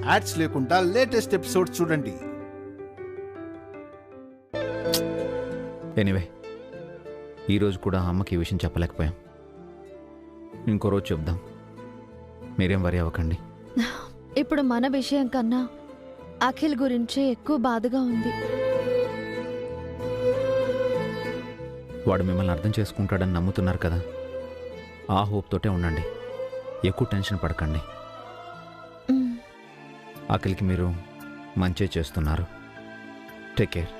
Ads లేకుండా latest episode చూడండి. Anyway ఈరోజు కూడా అమ్మకి ఈ విషయం చెప్పలేకపోయాం. ఇంకో రోజు చెప్దాం. మీరేం వరి అవ్వకండి. ఇప్పుడు మన విషయం కన్నా అఖిల్ గురించే ఎక్కువ బాధగా ఉంది. వాడు మిమ్మల్ని అర్థం చేసుకుంటాడని నమ్ముతున్నారు కదా, ఆ హోప్ తోటే ఉండండి. ఎక్కువ టెన్షన్ పడకండి. అఖిల్కి మీరు మంచే చేస్తున్నారు. Take care.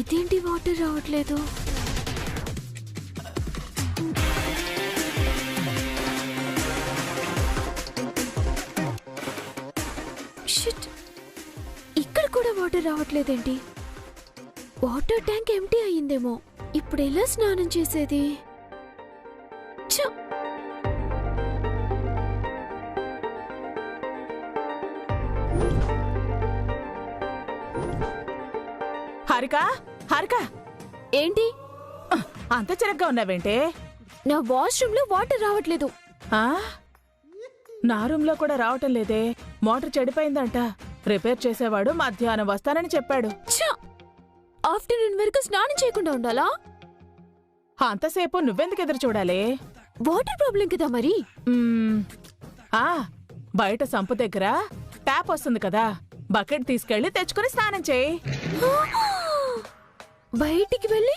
ఇదేంటి వాటర్ రావట్లేదు? షిట్, ఇక్కడ కూడా వాటర్ రావట్లేదేంటి? వాటర్ ట్యాంక్ ఎంటీ అయ్యిందేమో. ఇప్పుడు ఎలా స్నానం చేసేది? హారిక, హారిక, ఏంటి అంత చిరగ్గా ఉన్నావేంటే? నా వాష్రూమ్ లో వాటర్ రావట్లేదు. నా రూమ్ లో కూడా రావటం లేదే. మోటార్ చెడిపోయిందంట. రిపేర్ చేసేవాడు మధ్యాహ్నం వస్తానని చెప్పాడు. ఆఫ్టర్నూన్ వరకు స్నానం చేయకుండా ఉండాలా? అంతసేపు నువ్వెందుకు ఎదురు చూడాలి? వాటర్ ప్రాబ్లం కదా మరి. బయట సంపు దగ్గర ట్యాప్ వస్తుంది కదా, బకెట్ తీసుకెళ్లి తెచ్చుకుని స్నానం చేయి. బయటికి వెళ్ళి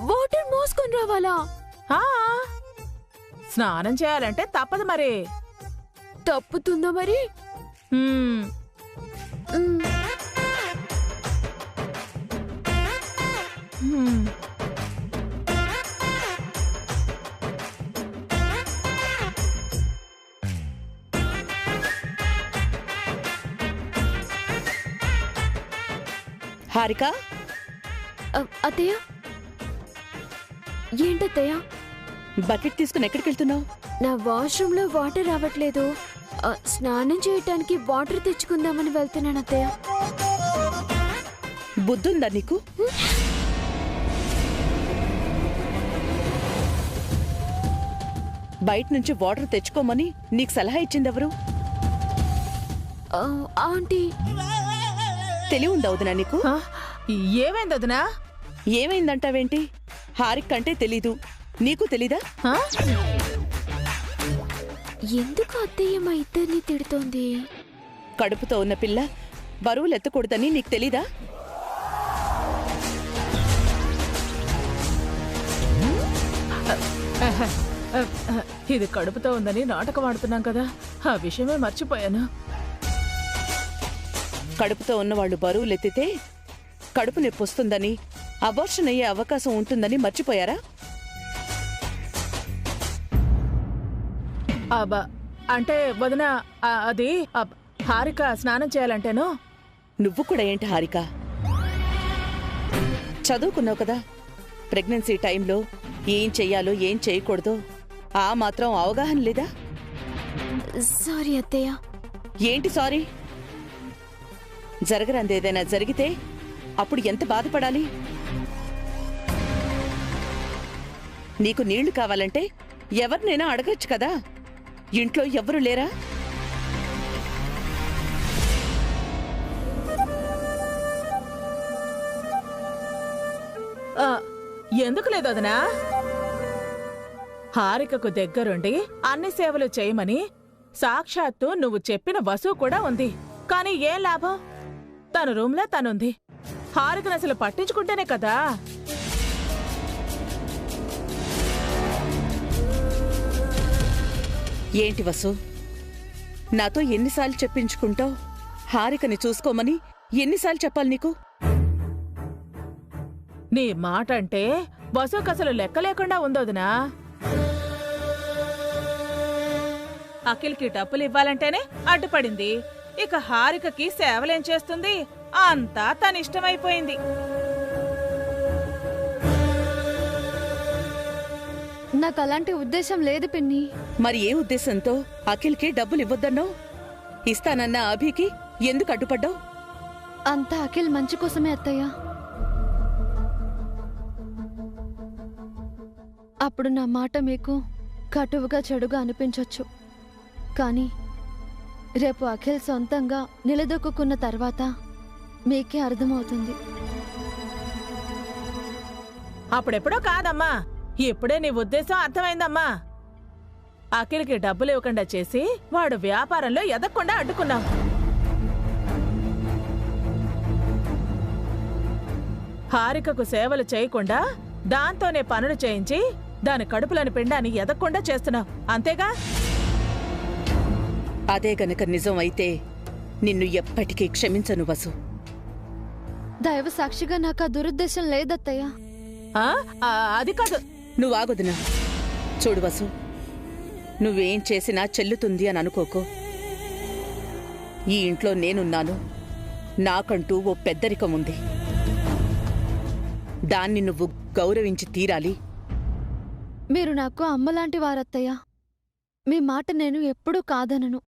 వాటర్ మోసుకొని రావాలా? స్నానం చేయాలంటే తప్పదు మరి. తప్పుతుందా మరి? హారిక, అత్తయ్య. ఏంటత్తయ్య? బకెట్ తీసుకుని ఎక్కడికి వెళ్తున్నావు? నా వాష్రూమ్ లో వాటర్ రావట్లేదు. స్నానం చేయటానికి వాటర్ తెచ్చుకుందామని వెళ్తున్నాను అత్తయ్య. బుద్ధుందా నీకు? బయట నుంచి వాటర్ తెచ్చుకోమని నీకు సలహా ఇచ్చిందెవరు? ఆంటీ. తెలివి ఉందా వదినా నీకు? ఏమైంది వదినా? ఏమైందంటావేంటి? హారిక్ అంటే తెలీదు, నీకు తెలీదా? ఎందుకు అత్తయ్య మా ఇద్దరిని తిడుతోంది? కడుపుతో ఉన్న పిల్ల బరువులు ఎత్తకూడదని నీకు తెలీదా? ఇది కడుపుతో ఉందని నాటకం ఆడుతున్నాం కదా, ఆ విషయమే మర్చిపోయాను. కడుపుతో ఉన్నవాళ్లు బరువులెత్తితే కడుపు నొప్పి వస్తుందని, అబార్షన్ అయ్యే అవకాశం ఉంటుందని మర్చిపోయారా? అంటే వదిన, అది హారిక స్నానం చేయాలంటేను. నువ్వు కూడా ఏంటి హారిక? చదువుకున్నావు కదా, ప్రెగ్నెన్సీ టైంలో ఏం చెయ్యాలో ఏం చేయకూడదో ఆ మాత్రం అవగాహన లేదా? సారీ అత్తయ్య. ఏంటి సారీ? జరగరందేదైనా జరిగితే అప్పుడు ఎంత బాధపడాలి? నీకు నీళ్లు కావాలంటే ఎవరినైనా అడగచ్చు కదా, ఇంట్లో ఎవ్వరు లేరా? ఎందుకు లేదు వదినా? హారికకు దగ్గరుండి అన్ని సేవలు చేయమని సాక్షాత్తు నువ్వు చెప్పిన వసు కూడా ఉంది. కానీ ఏం లాభం? తన రూమ్లో తనుంది. హారికను అసలు పట్టించుకుంటేనే కదా. ఏంటి వసు, నాతో ఎన్నిసార్లు చెప్పించుకుంటావు? హారికని చూసుకోమని ఎన్నిసార్లు చెప్పాలి నీకు? నీ మాట అంటే వసుకసలు లెక్క లేకుండా ఉందోదినా. అఖిల్కి డబ్బులు ఇవ్వాలంటేనే అడ్డుపడింది. ఇక హారికకి సేవలేం చేస్తుంది? అంతా తనిష్టమైపోయింది. నాకు అలాంటి ఉద్దేశం లేదు పిన్ని. మరి ఏ ఉద్దేశంతో అఖిల్కి డబ్బులు ఇవ్వొద్దన్నావు? ఇస్తానన్న అభికి ఎందుకు అడ్డుపడ్డావు? అంతా అఖిల్ మంచి కోసమే అత్తయ్య. అప్పుడు నా మాట మీకు కటువుగా చెడుగా అనిపించొచ్చు, కానీ రేపు అఖిల్ సొంతంగా నిలదొక్కున్న తర్వాత మీకే అర్థమవుతుంది. అప్పుడెప్పుడో కాదమ్మా, ఇప్పుడే నీ ఉద్దేశం అర్థమైందమ్మా. అఖిల్కి డబ్బులు ఇవ్వకుండా చేసి వాడు వ్యాపారంలో ఎదగకుండా అడ్డుకున్నావు. హారికకు సేవలు చేయకుండా దాంతోనే పనులు చేయించి దాని కడుపులోని పిండాన్ని ఎదగకుండా చేస్తున్నావు, అంతేగా? అదే గనక నిజం అయితే నిన్ను ఎప్పటికీ క్షమించను వసు. దైవ సాక్షిగా నాకు ఆ దురుద్దేశం లేదత్తయ్య. అది కాదు. నువ్వు ఆగొదినా. చూడు వసు, నువ్వేం చేసినా చెల్లుతుంది అని అనుకోకు. ఈ ఇంట్లో నేనున్నాను, నాకంటూ ఓ పెద్దరికం ఉంది. దాన్ని నువ్వు గౌరవించి తీరాలి. మీరు నాకు అమ్మలాంటి వారత్తయ్య. మీ మాట నేను ఎప్పుడూ కాదనను.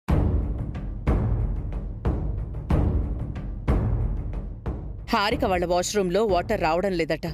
హారిక వాళ్ళ వాష్రూంలో వాటర్ రావడం లేదట.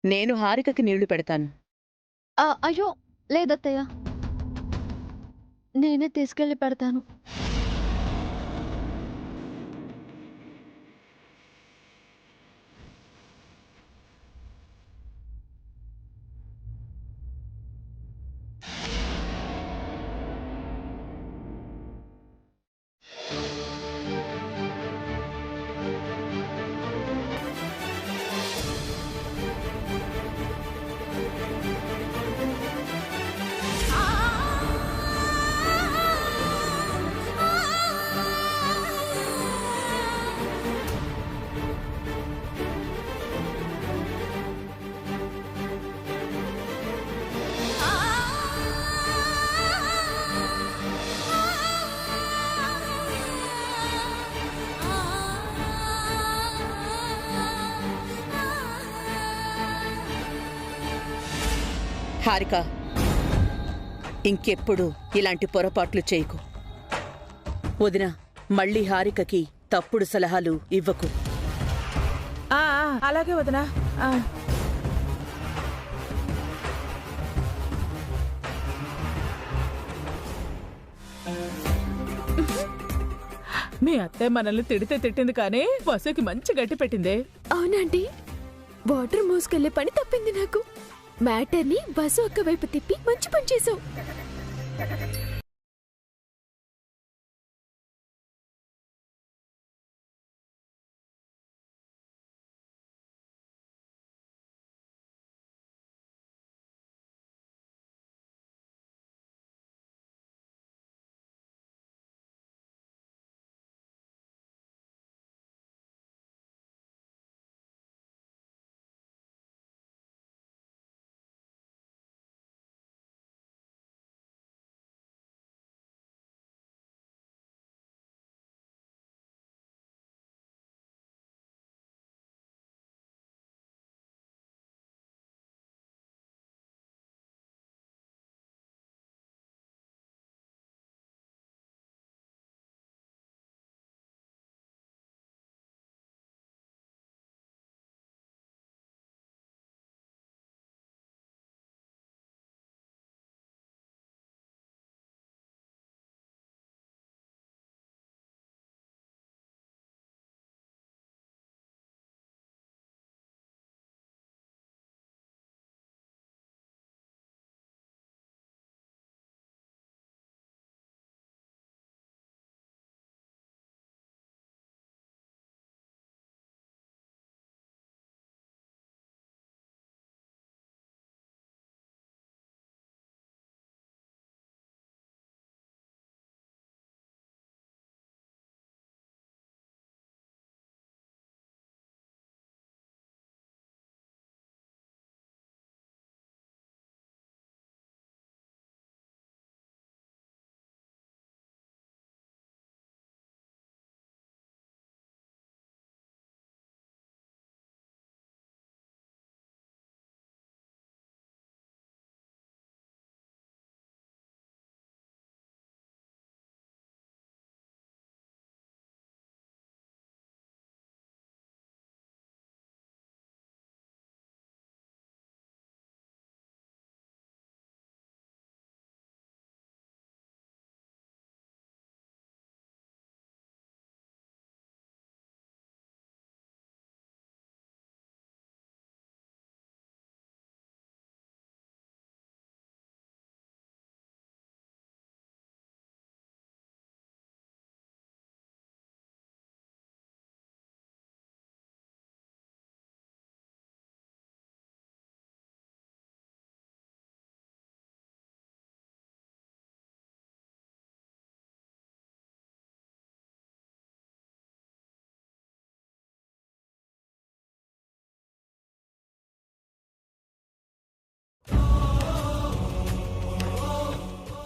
నేను హారికకి నీళ్లు పెడతాను. అయ్యో లేదత్తయ్య, నేనే తీసుకెళ్లి పెడతాను. హారిక, ఇంకెప్పుడు ఇలాంటి పొరపాట్లు చేయకు. వదినా, మళ్ళీ హారికకి తప్పుడు సలహాలు ఇవ్వకు. అలాగే వదినా. మీ అత్తే మనల్ని తిడితే తిట్టింది, కానీ వసుకి మంచి గట్టి పెట్టిందే. అవునండి, వాటర్ మోసుకెళ్లే పని తప్పింది నాకు. మ్యాటర్ని బస్సు ఒక్క వైపు తిప్పి మంచి పని చేసావు.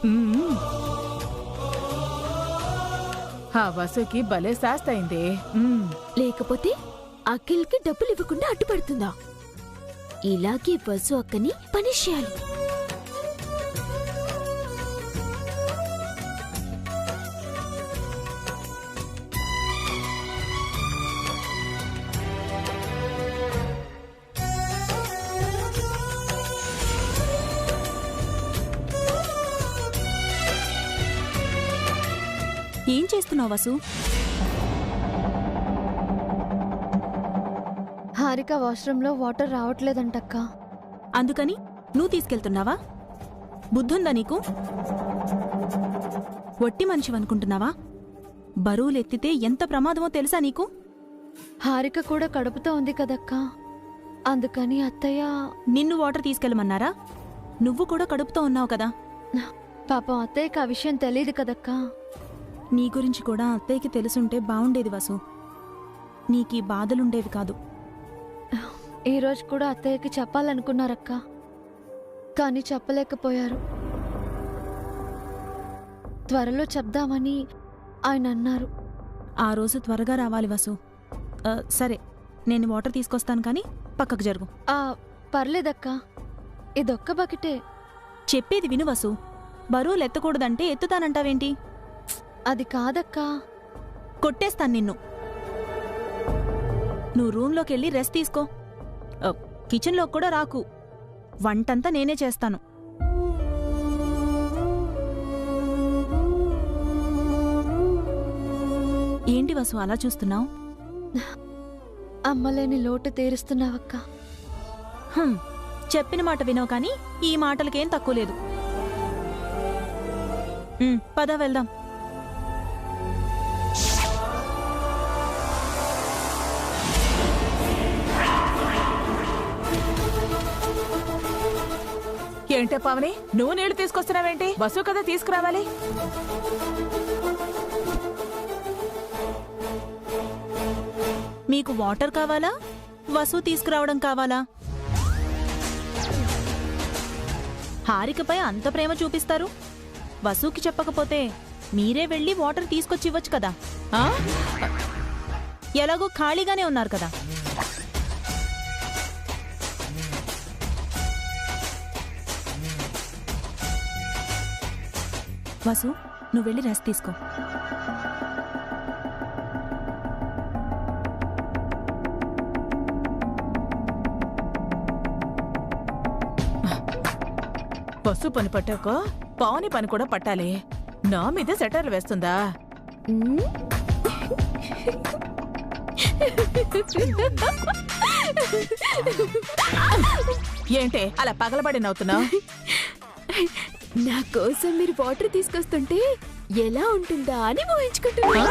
మ్మ్. ఆ వసుకి భలే శాస్తయింది. లేకపోతే అఖిల్కి డబ్బులు ఇవ్వకుండా అడ్డుపడుతుందా? ఇలాగే వసు అక్కని పనిష్ చేయాలి. ఏం చేస్తున్నావు వసు? హారిక వాష్రూంలో వాటర్ రావట్లేదంటక్క. అందుకని నువ్వు తీసుకెళ్తున్నావా? బుద్ధుందా నీకు? ఒట్టి మనిషివనుకుంటున్నావా? బరువులెత్తితే ఎంత ప్రమాదమో తెలుసా నీకు? హారిక కూడా కడుపుతో ఉంది కదక్క, అందుకని అత్తయ్య. నిన్ను వాటర్ తీసుకెళ్ళమన్నారా? నువ్వు కూడా కడుపుతో ఉన్నావు కదా. పాపం అత్తయ్యకి ఆ విషయం తెలియదు కదక్క. నీ గురించి కూడా అత్తయ్యకి తెలుసుంటే బావుండేది వసు. నీకీ బాధలుండేవి కాదు. ఈరోజు కూడా అత్తయ్యకి చెప్పాలనుకున్నారక్క, కానీ చెప్పలేకపోయారు. త్వరలో చెప్దామని ఆయన అన్నారు. ఆ రోజు త్వరగా రావాలి వసు. సరే, నేను వాటర్ తీసుకొస్తాను, కానీ పక్కకు జరుగు. పర్లేదక్క, ఇదొక్క బకెటే. చెప్పేది విను వసు. బరువులు ఎత్తకూడదంటే ఎత్తుతానంటావేంటి? అది కాదక్కా. కొట్టేస్తాను నిన్ను. నువ్వు రూంలోకి వెళ్ళి రెస్ట్ తీసుకో. కిచెన్లో కూడా రాకు. వంటంతా నేనే చేస్తాను. ఏంటి వసు అలా చూస్తున్నావు? అమ్మలేని లోటు తీరుస్తున్నావక్క. చెప్పిన మాట వినవు, కానీ ఈ మాటలకేం తక్కువ లేదు. పద వెళ్దాం. ఏంటే పావని, నువ్వు నీళ్లు తీసుకొస్తున్నావేంటి? వసు కదా తీసుకురావాలి. మీకు వాటర్ కావాలా, వసు తీసుకురావడం కావాలా? హారికపై అంత ప్రేమ చూపిస్తారు, వసుకి చెప్పకపోతే మీరే వెళ్ళి వాటర్ తీసుకొచ్చివ్వచ్చు కదా. ఎలాగో ఖాళీగానే ఉన్నారు కదా. వసు, నువ్వు వెళ్ళి రెస్ట్ తీసుకో. బస్సు పని పట్టాక పావని పని కూడా పట్టాలి. నా మీద సెటర్లు వేస్తుందా? ఏంటే అలా పగలబడి నవ్వుతున్నావు? నా కోసం మీరు వాటర్ తీసుకొస్తుంటే ఎలా ఉంటుందా అని ఊహించుకుంటున్నా.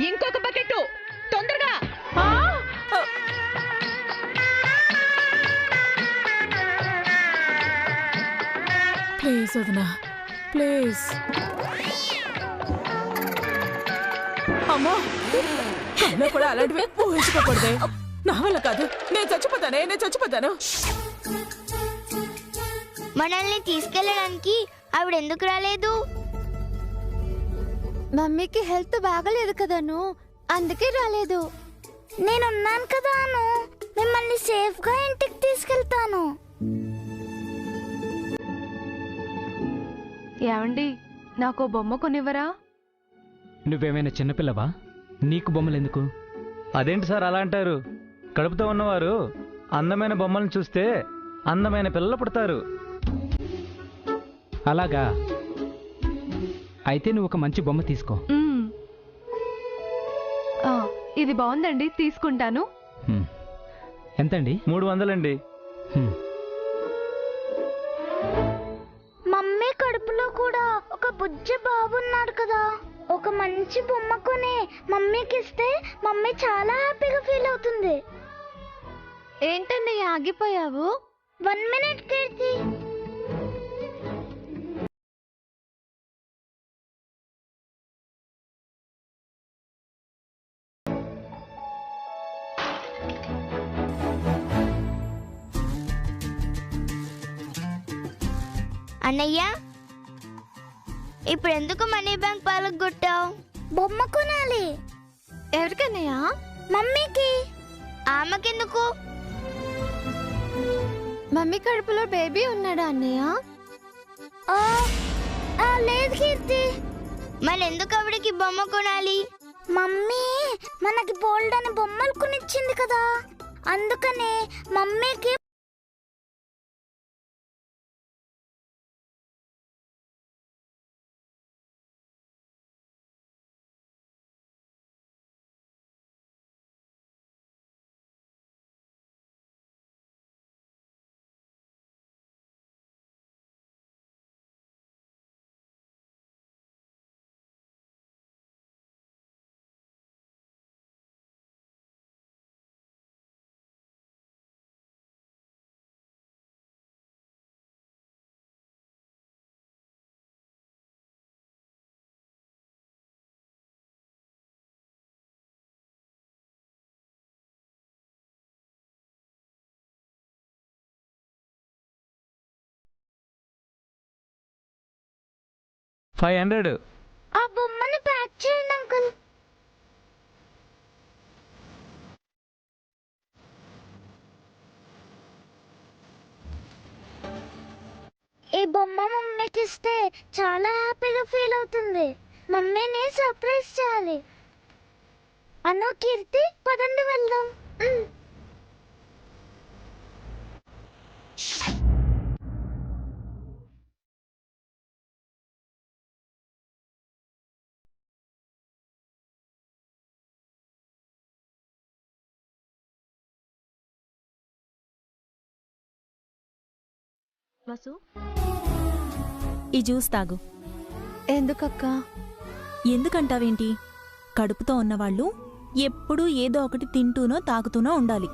ఇంకొక బకెట్టు తొందరగా. ప్లీజ్ వదినా, ప్లీజ్. అమ్మా, కన్నా కూడా అలాంటివి ఊహించుకోకూడదే. నా వల్ల కాదు. నేను చచ్చిపోతాను. మనల్ని తీసుకెళ్ళడానికి ఆవిడ ఎందుకు రాలేదు? మమ్మీకి హెల్త్ బాగలేదు కదను, అందుకే రాలేదు. నేనున్నాను కదా అను, మిమ్మల్ని సేఫ్ గా ఇంటికి తీసుకెళ్తాను. ఏమండి, నాకు బొమ్మ కొనివ్వరా? నువ్వేమైనా చిన్నపిల్లవా? నీకు బొమ్మలెందుకు? అదేంటి సార్ అలా అంటారు? కడుపుతో ఉన్నవారు అందమైన బొమ్మలను చూస్తే అందమైన పిల్లలు పుడతారు. అలాగా? అయితే నువ్వు ఒక మంచి బొమ్మ తీసుకో. ఇది బాగుందండి, తీసుకుంటాను. ఎంతండి? 300 అండి. మమ్మీ కడుపులో కూడా ఒక బుజ్జి బాబు ఉన్నాడు కదా, ఒక మంచి బొమ్మ కొని మమ్మీకి ఇస్తే మమ్మీ చాలా హ్యాపీగా ఫీల్ అవుతుంది. ఏంటండి ఆగిపోయావు? 1 minute కీర్తి. అన్నయ్య, ఇప్పుడు ఎందుకు మనీ బ్యాంక్ పగలగొట్టావు? బొమ్మ కొనాలి. ఎవరికన్నయ్యా? మమ్మీకి. ఆమెకెందుకు? మమ్మీ కడుపులో బేబీ ఉన్నాడా అన్నయ్య? లేదు కీర్తి. మరెందుకు ఆవిడకి బొమ్మ కొనాలి? మమ్మీ మనకి బోల్డ్ అని బొమ్మలు కొనిచ్చింది కదా, అందుకనే మమ్మీకి. $500. ఆ బొమ్మని ప్యాక్ చేయండి అంకుల్. ఈ బొమ్మ మమ్మీకి ఇస్తే చాలా హ్యాపీగా ఫీల్ అవుతుంది. మమ్మీని సర్ప్రైజ్ చేయాలి. అను, కీర్తి, పదండి వెళ్దాం. వసు, ఈ జ్యూస్ తాగు. ఎందుకక్క? ఎందుకంటావేంటి? కడుపుతో ఉన్నవాళ్ళు ఎప్పుడూ ఏదో ఒకటి తింటూనో తాగుతూనో ఉండాలి.